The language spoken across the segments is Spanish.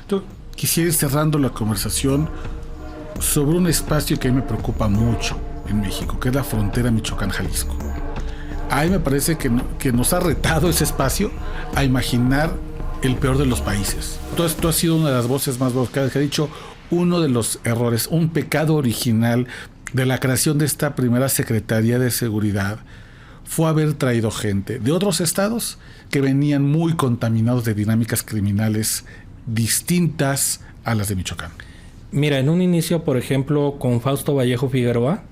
Yo quisiera ir cerrando la conversación sobre un espacio que a mí me preocupa mucho en México, que es la frontera Michoacán-Jalisco. A mí me parece que nos ha retado ese espacio a imaginar el peor de los países. Tú has sido una de las voces más buscadas que ha dicho uno de los errores, un pecado original de la creación de esta primera Secretaría de Seguridad fue haber traído gente de otros estados que venían muy contaminados de dinámicas criminales distintas a las de Michoacán. Mira, en un inicio, por ejemplo, con Fausto Vallejo Figueroa,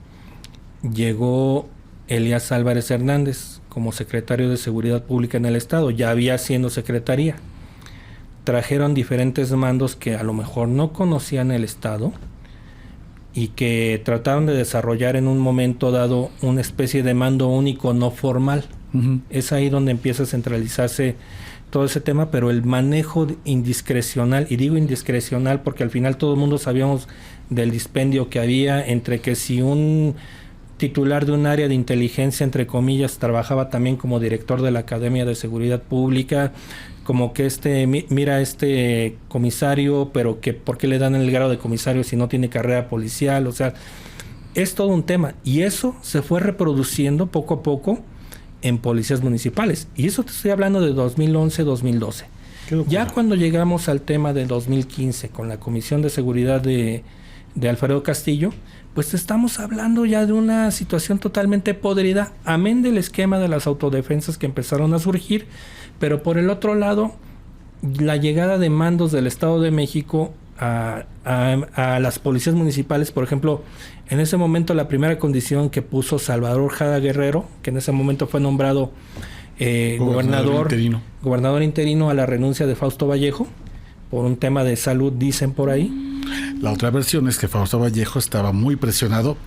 llegó Elías Álvarez Hernández como secretario de Seguridad Pública en el estado, ya había siendo secretaría. Trajeron diferentes mandos que a lo mejor no conocían el estado y que trataron de desarrollar en un momento dado una especie de mando único no formal. Uh-huh. Es ahí donde empieza a centralizarse todo ese tema, pero el manejo indiscrecional, y digo indiscrecional porque al final todo el mundo sabíamos del dispendio que había entre que si un titular de un área de inteligencia, entre comillas, trabajaba también como director de la Academia de Seguridad Pública, como que mira comisario, pero que ¿por qué le dan el grado de comisario si no tiene carrera policial? O sea, es todo un tema, y eso se fue reproduciendo poco a poco en policías municipales, y eso te estoy hablando de 2011-2012. Ya cuando llegamos al tema de 2015 con la Comisión de Seguridad de Alfredo Castillo, pues estamos hablando ya de una situación totalmente podrida, amén del esquema de las autodefensas que empezaron a surgir, pero por el otro lado, la llegada de mandos del Estado de México a las policías municipales. Por ejemplo, en ese momento la primera condición que puso Salvador Jada Guerrero, que en ese momento fue nombrado gobernador interino a la renuncia de Fausto Vallejo, por un tema de salud, dicen por ahí. La otra versión es que Fausto Vallejo estaba muy presionado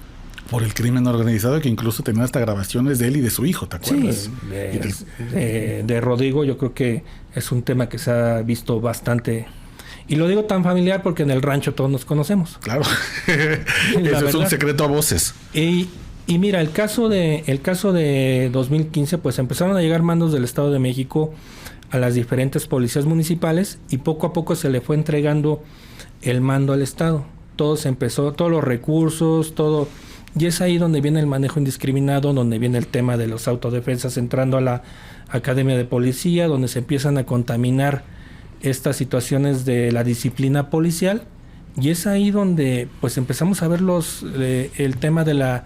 por el crimen organizado, que incluso tenía hasta grabaciones de él y de su hijo, ¿te acuerdas? Sí, de Rodrigo. Yo creo que es un tema que se ha visto bastante, y lo digo tan familiar porque en el rancho todos nos conocemos. Claro, eso es un secreto a voces. Y mira, el caso de 2015, pues empezaron a llegar mandos del Estado de México a las diferentes policías municipales, y poco a poco se le fue entregando el mando al Estado. Todos los recursos, todo. Y es ahí donde viene el manejo indiscriminado, donde viene el tema de los autodefensas entrando a la Academia de Policía, donde se empiezan a contaminar estas situaciones de la disciplina policial. Y es ahí donde pues empezamos a ver el tema de la,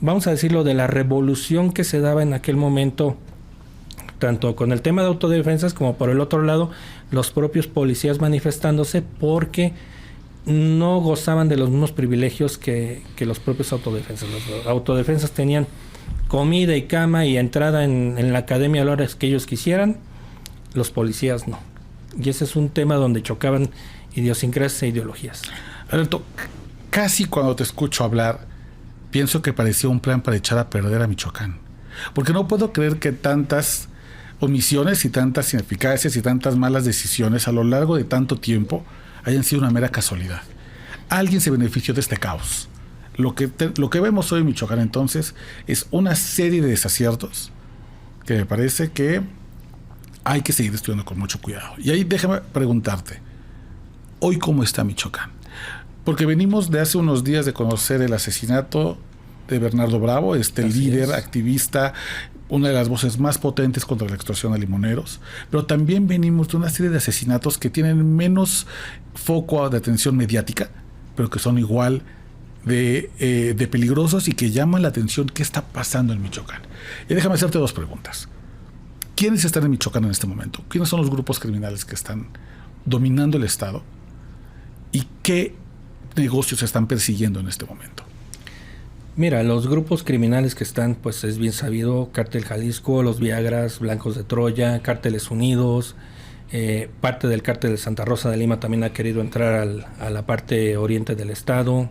vamos a decirlo, de la revolución que se daba en aquel momento, tanto con el tema de autodefensas como por el otro lado los propios policías manifestándose porque no gozaban de los mismos privilegios que los propios autodefensas. Los autodefensas tenían comida y cama y entrada en la academia a las horas que ellos quisieran, los policías no. Y ese es un tema donde chocaban idiosincrasias e ideologías. Alberto, casi cuando te escucho hablar, pienso que parecía un plan para echar a perder a Michoacán. Porque no puedo creer que tantas omisiones y tantas ineficacias y tantas malas decisiones a lo largo de tanto tiempo hayan sido una mera casualidad. Alguien se benefició de este caos. Lo que vemos hoy en Michoacán entonces es una serie de desaciertos que me parece que hay que seguir estudiando con mucho cuidado. Y ahí déjame preguntarte, ¿hoy cómo está Michoacán? Porque venimos de hace unos días de conocer el asesinato de Bernardo Bravo, líder, activista, una de las voces más potentes contra la extorsión a limoneros, pero también venimos de una serie de asesinatos que tienen menos foco de atención mediática, pero que son igual de peligrosos y que llaman la atención qué está pasando en Michoacán. Y déjame hacerte dos preguntas. ¿Quiénes están en Michoacán en este momento? ¿Quiénes son los grupos criminales que están dominando el estado? ¿Y qué negocios están persiguiendo en este momento? Mira, los grupos criminales que están, pues es bien sabido: Cártel Jalisco, los Viagras, Blancos de Troya, Cárteles Unidos, parte del Cártel de Santa Rosa de Lima también ha querido entrar a la parte oriente del estado.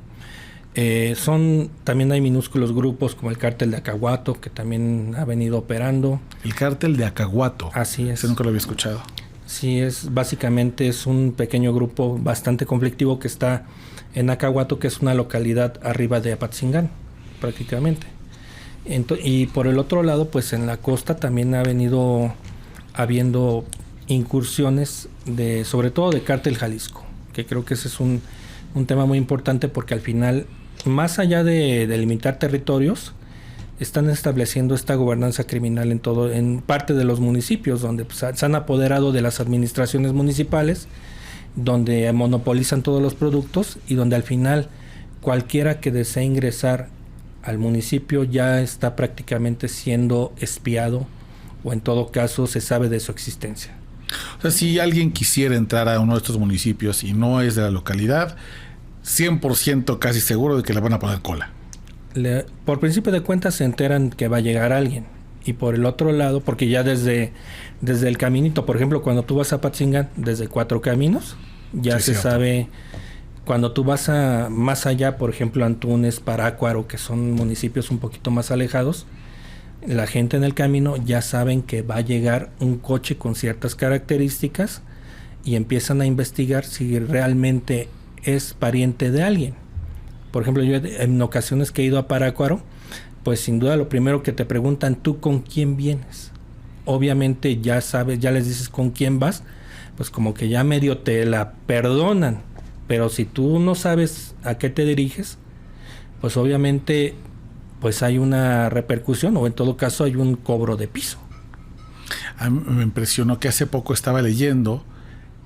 También hay minúsculos grupos como el Cártel de Acahuato, que también ha venido operando. El Cártel de Acahuato. Así es. Ese nunca lo había escuchado. Sí, básicamente es un pequeño grupo bastante conflictivo que está en Acahuato, que es una localidad arriba de Apatzingán, prácticamente. Y por el otro lado, pues en la costa también ha venido habiendo incursiones sobre todo de Cártel Jalisco. que creo que ese es un tema muy importante, porque al final, más allá de delimitar territorios, están estableciendo esta gobernanza criminal en parte de los municipios, donde pues, se han apoderado de las administraciones municipales, donde monopolizan todos los productos y donde al final cualquiera que desee ingresar al municipio ya está prácticamente siendo espiado, o en todo caso se sabe de su existencia. O sea, si alguien quisiera entrar a uno de estos municipios y no es de la localidad, 100% casi seguro de que le van a poner cola. Por principio de cuentas se enteran que va a llegar alguien, y por el otro lado, porque ya desde el caminito, por ejemplo, cuando tú vas a Apatzingán, desde Cuatro Caminos, ya se sabe. Cuando tú vas más allá, por ejemplo, Antunes, Parácuaro, que son municipios un poquito más alejados, la gente en el camino ya saben que va a llegar un coche con ciertas características y empiezan a investigar si realmente es pariente de alguien. Por ejemplo, yo en ocasiones que he ido a Parácuaro, pues sin duda lo primero que te preguntan, ¿tú con quién vienes? Obviamente ya sabes, ya les dices con quién vas, pues como que ya medio te la perdonan. Pero si tú no sabes a qué te diriges, pues obviamente pues hay una repercusión, o en todo caso hay un cobro de piso. A mí me impresionó que hace poco estaba leyendo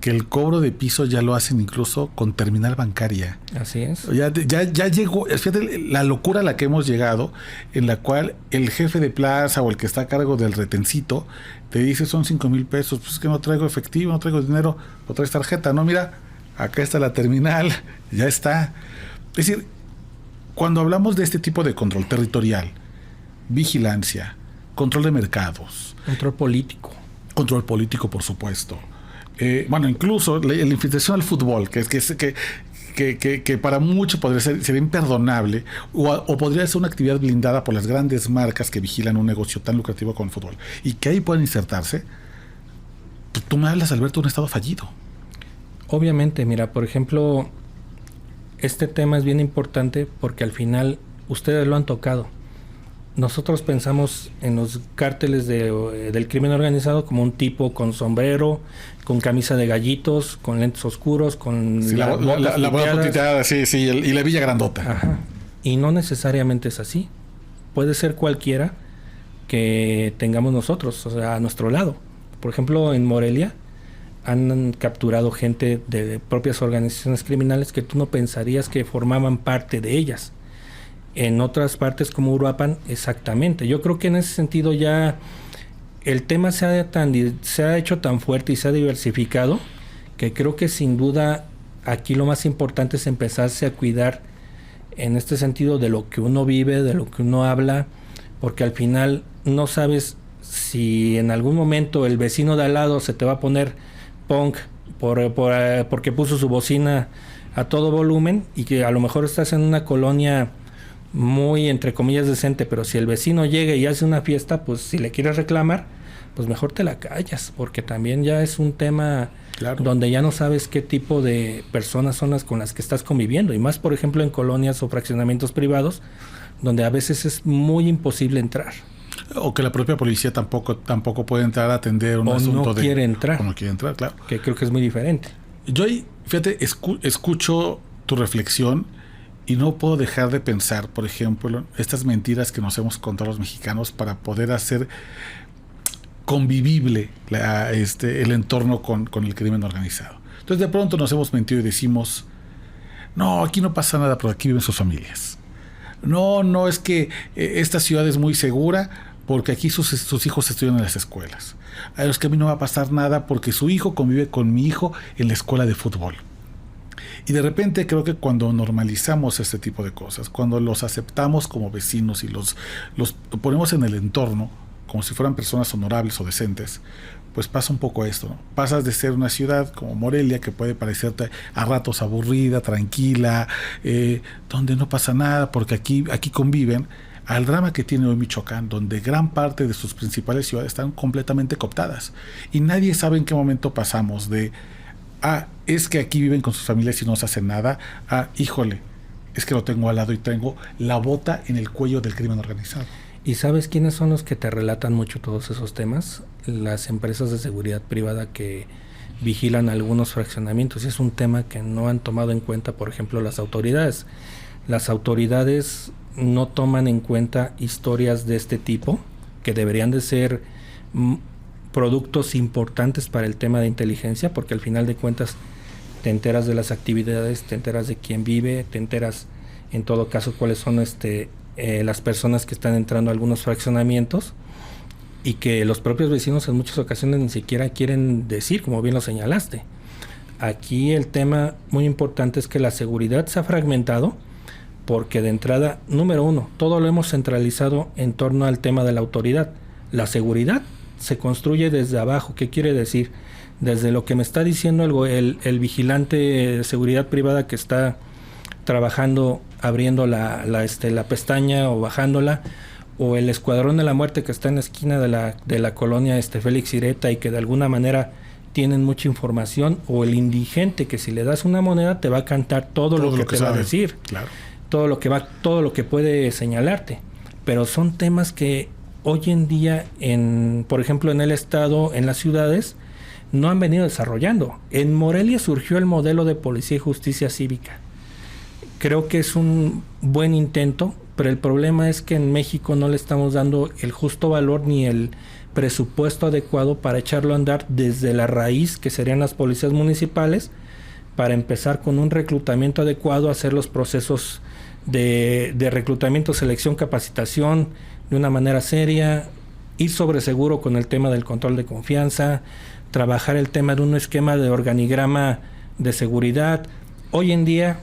que el cobro de piso ya lo hacen incluso con terminal bancaria. Así es. Ya llegó, fíjate la locura a la que hemos llegado, en la cual el jefe de plaza o el que está a cargo del retencito te dice son 5,000 pesos, pues es que no traigo efectivo, no traigo dinero, no traes tarjeta, no, mira, acá está la terminal, ya está. Es decir, cuando hablamos de este tipo de control territorial, vigilancia, control de mercados, control político, por supuesto. Bueno, incluso la infiltración al fútbol, que para muchos podría ser imperdonable, o podría ser una actividad blindada por las grandes marcas que vigilan un negocio tan lucrativo como el fútbol, y que ahí pueden insertarse. Tú me hablas, Alberto, de un estado fallido. Obviamente, mira, por ejemplo, este tema es bien importante porque al final ustedes lo han tocado. Nosotros pensamos en los cárteles del crimen organizado como un tipo con sombrero, con camisa de gallitos, con lentes oscuros, con la boca piteada, sí, y la villa grandota. Ajá. Y no necesariamente es así. Puede ser cualquiera que tengamos nosotros, o sea, a nuestro lado. Por ejemplo, en Morelia han capturado gente de propias organizaciones criminales que tú no pensarías que formaban parte de ellas. En otras partes como Uruapan, exactamente. Yo creo que en ese sentido ya el tema se ha hecho tan fuerte y se ha diversificado que creo que sin duda aquí lo más importante es empezarse a cuidar en este sentido de lo que uno vive, de lo que uno habla, porque al final no sabes si en algún momento el vecino de al lado se te va a poner punk porque puso su bocina a todo volumen, y que a lo mejor estás en una colonia muy, entre comillas, decente, pero si el vecino llega y hace una fiesta, pues si le quieres reclamar, pues mejor te la callas, porque también ya es un tema donde ya no sabes qué tipo de personas son las con las que estás conviviendo, y más, por ejemplo, en colonias o fraccionamientos privados, donde a veces es muy imposible entrar. O que la propia policía tampoco puede entrar a atender un asunto no quiere entrar. O no quiere entrar, claro. Que creo que es muy diferente. Yo ahí, fíjate, escucho tu reflexión y no puedo dejar de pensar, por ejemplo, estas mentiras que nos hemos contado los mexicanos para poder hacer convivible el entorno con el crimen organizado. Entonces de pronto nos hemos mentido y decimos, no, aquí no pasa nada, porque aquí viven sus familias. No, es que esta ciudad es muy segura porque aquí sus hijos estudian en las escuelas. Es que a mí no va a pasar nada porque su hijo convive con mi hijo en la escuela de fútbol. Y de repente creo que cuando normalizamos este tipo de cosas, cuando los aceptamos como vecinos y los ponemos en el entorno como si fueran personas honorables o decentes, pues pasa un poco esto, ¿no? Pasas de ser una ciudad como Morelia, que puede parecerte a ratos aburrida, tranquila, donde no pasa nada porque aquí conviven, al drama que tiene hoy Michoacán, donde gran parte de sus principales ciudades están completamente cooptadas y nadie sabe en qué momento pasamos de es que aquí viven con sus familias y no se hace nada, híjole, es que lo tengo al lado y tengo la bota en el cuello del crimen organizado. ¿Y sabes quiénes son los que te relatan mucho todos esos temas? Las empresas de seguridad privada que vigilan algunos fraccionamientos. Y es un tema que no han tomado en cuenta, por ejemplo, las autoridades. Las autoridades no toman en cuenta historias de este tipo, que deberían de ser productos importantes para el tema de inteligencia, porque al final de cuentas te enteras de las actividades, te enteras de quién vive, te enteras en todo caso cuáles son las personas que están entrando a algunos fraccionamientos, y que los propios vecinos en muchas ocasiones ni siquiera quieren decir, como bien lo señalaste. Aquí el tema muy importante es que la seguridad se ha fragmentado, porque de entrada, número uno, todo lo hemos centralizado en torno al tema de la autoridad. La seguridad se construye desde abajo. ¿Qué quiere decir? Desde lo que me está diciendo el vigilante de seguridad privada que está trabajando, abriendo la pestaña o bajándola, o el escuadrón de la muerte que está en la esquina de la colonia Félix Ireta, y que de alguna manera tienen mucha información, o el indigente que si le das una moneda te va a cantar todo lo que te va a decir. Claro. Todo lo que puede señalarte. Pero son temas que hoy en día, por ejemplo, en el estado, en las ciudades, no han venido desarrollando. En Morelia surgió el modelo de policía y justicia cívica. Creo que es un buen intento, pero el problema es que en México no le estamos dando el justo valor ni el presupuesto adecuado para echarlo a andar desde la raíz, que serían las policías municipales, para empezar con un reclutamiento adecuado, hacer los procesos de reclutamiento, selección, capacitación de una manera seria, ir sobre seguro con el tema del control de confianza, trabajar el tema de un esquema de organigrama de seguridad. Hoy en día,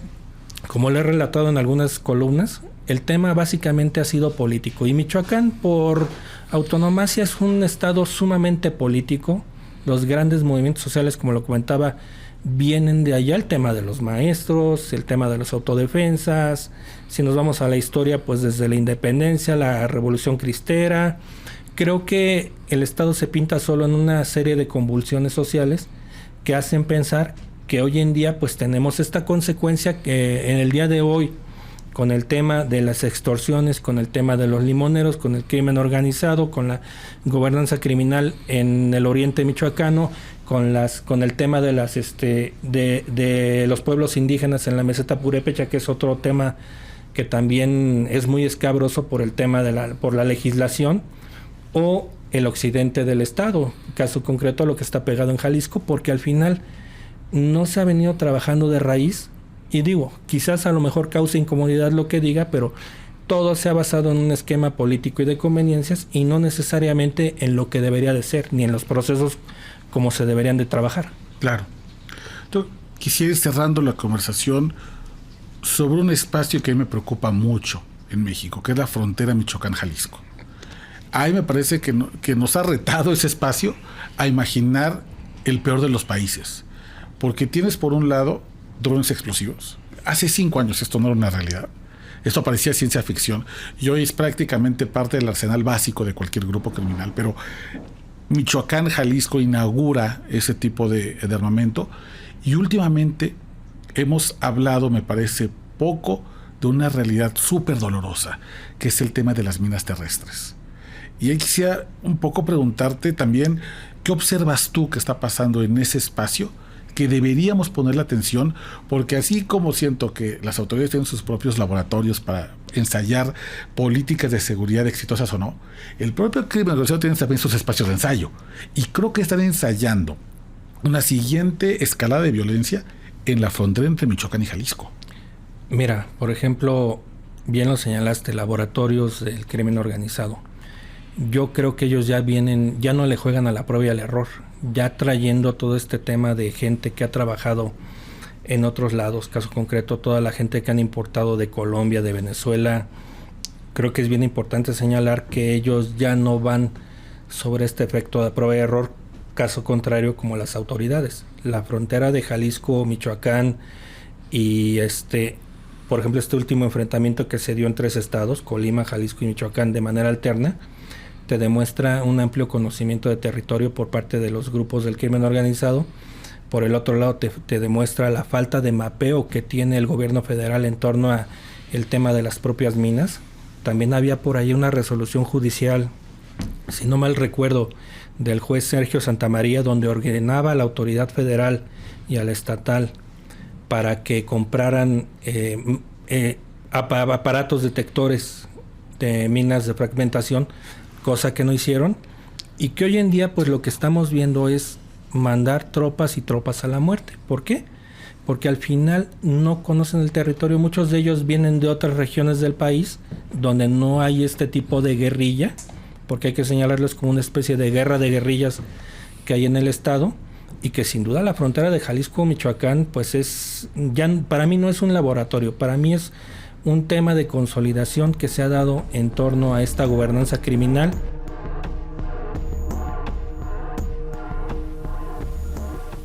como lo he relatado en algunas columnas, el tema básicamente ha sido político, y Michoacán, por autonomacia, es un estado sumamente político. Los grandes movimientos sociales, como lo comentaba, vienen de allá, el tema de los maestros, el tema de las autodefensas. Si nos vamos a la historia, pues desde la independencia, la revolución cristera. Creo que el estado se pinta solo en una serie de convulsiones sociales que hacen pensar que hoy en día pues tenemos esta consecuencia, que en el día de hoy, con el tema de las extorsiones, con el tema de los limoneros, con el crimen organizado, con la gobernanza criminal en el oriente michoacano, con el tema de de los pueblos indígenas en la meseta purépecha, que es otro tema que también es muy escabroso por el tema por la legislación, o el occidente del estado, caso concreto lo que está pegado en Jalisco, porque al final no se ha venido trabajando de raíz. Y digo, quizás a lo mejor cause incomodidad lo que diga, pero todo se ha basado en un esquema político y de conveniencias, y no necesariamente en lo que debería de ser, ni en los procesos como se deberían de trabajar. Claro. Entonces, quisiera ir cerrando la conversación sobre un espacio que a mí me preocupa mucho en México, que es la frontera Michoacán-Jalisco. Ahí me parece que nos ha retado ese espacio a imaginar el peor de los países. Porque tienes, por un lado, drones explosivos. Hace 5 años esto no era una realidad. Esto parecía ciencia ficción, y hoy es prácticamente parte del arsenal básico de cualquier grupo criminal. Pero Michoacán, Jalisco inaugura ese tipo de armamento, y últimamente hemos hablado, me parece poco, de una realidad súper dolorosa, que es el tema de las minas terrestres. Y ahí quisiera un poco preguntarte también, ¿qué observas tú que está pasando en ese espacio que deberíamos ponerle atención? Porque así como siento que las autoridades tienen sus propios laboratorios para ensayar políticas de seguridad exitosas o no, el propio crimen organizado tiene también sus espacios de ensayo, y creo que están ensayando una siguiente escalada de violencia en la frontera entre Michoacán y Jalisco. Mira, por ejemplo, bien lo señalaste, laboratorios del crimen organizado. Yo creo que ellos ya no le juegan a la prueba y al error, ya trayendo todo este tema de gente que ha trabajado en otros lados, caso concreto, toda la gente que han importado de Colombia, de Venezuela. Creo que es bien importante señalar que ellos ya no van sobre este efecto de prueba y error, caso contrario como las autoridades. La frontera de Jalisco, Michoacán y por ejemplo, este último enfrentamiento que se dio en 3 estados, Colima, Jalisco y Michoacán, de manera alterna, te demuestra un amplio conocimiento de territorio por parte de los grupos del crimen organizado. Por el otro lado, te demuestra la falta de mapeo que tiene el gobierno federal en torno a el tema de las propias minas. También había por ahí una resolución judicial, si no mal recuerdo, del juez Sergio Santamaría, donde ordenaba a la autoridad federal y a la estatal para que compraran aparatos detectores de minas de fragmentación, cosa que no hicieron, y que hoy en día pues lo que estamos viendo es mandar tropas y tropas a la muerte. ¿Por qué? Porque al final no conocen el territorio, muchos de ellos vienen de otras regiones del país donde no hay este tipo de guerrilla, porque hay que señalarlos como una especie de guerra de guerrillas que hay en el estado, y que sin duda la frontera de Jalisco-Michoacán pues es, ya para mí no es un laboratorio, para mí es un tema de consolidación que se ha dado en torno a esta gobernanza criminal.